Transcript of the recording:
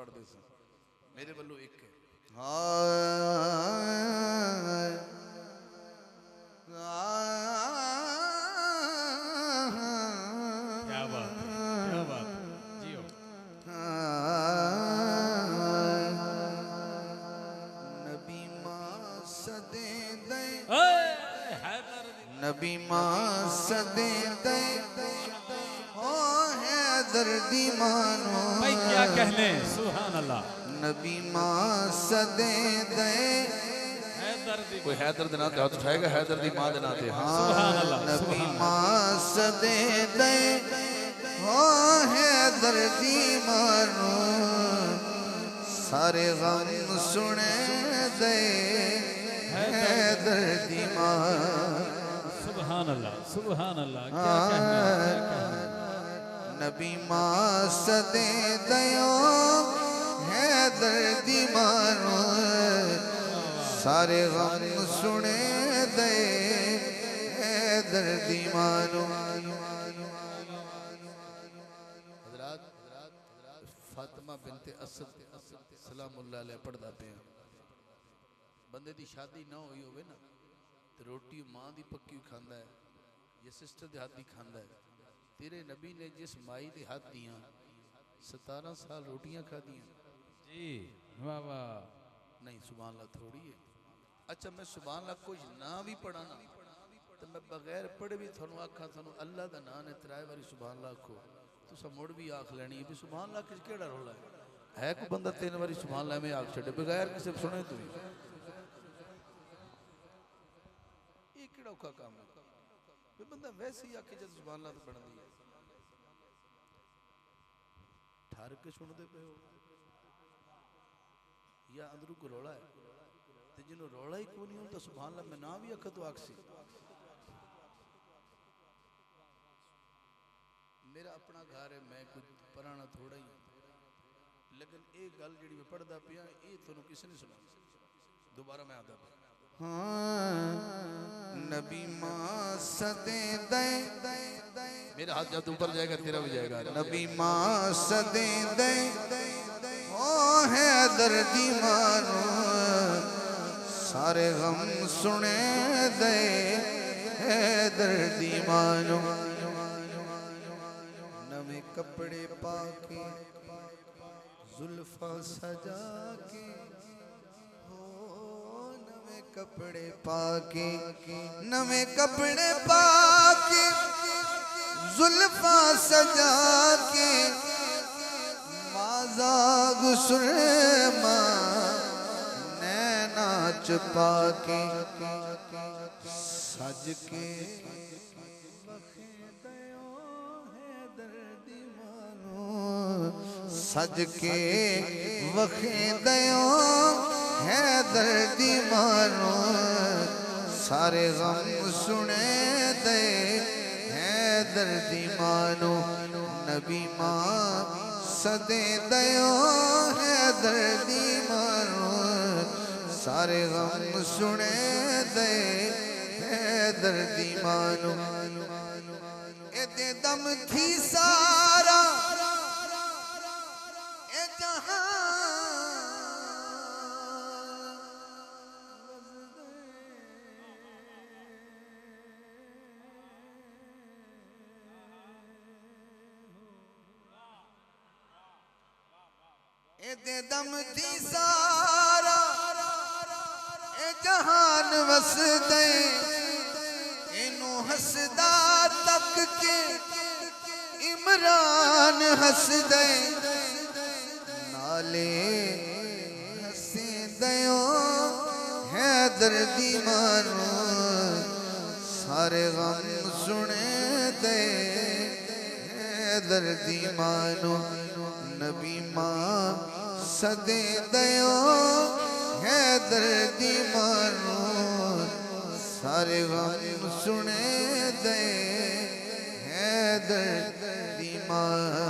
पढ़ते सन मेरे वालों एक है क्या बात जियो नबी मां सदे दे नबी मां सदे दे हो हैदर दी मानो भाई क्या कहने सुभान अल्लाह नबी मां सदे दे कोई हैदर दे नाते हाथ उठाएगा हैदर दी मां दे नाते सुभान अल्लाह नबी मां सदे दे हो हैदर दी मानो सारे गम सुने दे हैदर दी मां सुभान अल्लाह क्या कहने नबी मां सदे दयो हैदर दी मानो सारे गम सुने दे हैदर दी मानो हज़रात फातिमा बिनते असद सलामुल्लाह अलैह पढ़दा पे बंदे दी शादी ना हुई होवे ना ते रोटी मां दी पक्की खांदा है या सिस्टर दे हाथ दी खांदा है तेरे नबी ने जिस माई दे हाथ दियां 17 साल रोटियां खादियां जी वाह वाह नहीं सुभान अल्लाह थोड़ी है अच्छा मैं सुभान अल्लाह कुछ ना भी पढ़ा ना तो मैं बगैर पढ़े भी थानू आखा थानू अल्लाह दा नाम है 3 बारी सुभान अल्लाह आखो तुसा मुड़ भी आख लेनी है भी सुभान अल्लाह किस केड़ा रोला है कोई बंदा 3 बारी सुभान अल्लाह में आख छड़े बगैर किसी सुने तू ये केड़ा औखा काम है भी बंदा वैसे ही आके जब सुभान अल्लाह तो पढ़दी है ठहर के सुनते पे हो या अंदरू को रोला है ते जिन्हों रोला ही को नहीं होता सुभान अल्लाह मैं ना भी आखा तो आखसी मेरा अपना घर है मैं कुछ पुराना थोड़ा ही लेकिन एक गल जी मैं पढ़दा पिया ये तुहानू किसी ने सुना दोबारा मैं आता नबी मां सदे दे मेरा हाथ जब ऊपर जाएगा तेरा भी जाएगा नबी मां सदे दे ओ हैदर दी मानो सारे गम सुने दे हैदर दी मानो नवे कपड़े पाके जुल्फा सजा के हो नवे कपड़े पाके नवे कपड़े पाके जुल्फा सजा के माज़ाग सुरमा नैना छुपा के सज के सज के वखे दयो हैदर दी मानो सारे गम सुने दे हैदर दी मानो नबी मां सदे दयो हैदर दी मानो सारे गम सुने दे हैदर दी मानो एदे दम थी सारा ए जहां एदे दम थी सारा ए जहान वस दे इनू हसदा तक के इमरान हस दे नाले हसे दयो हैदर दी मानो सारे गम सुने दे हैदर दी मानो नबी मां सदे दयो हैदर दी मानो सारे गम सुने दे हैदर दी मां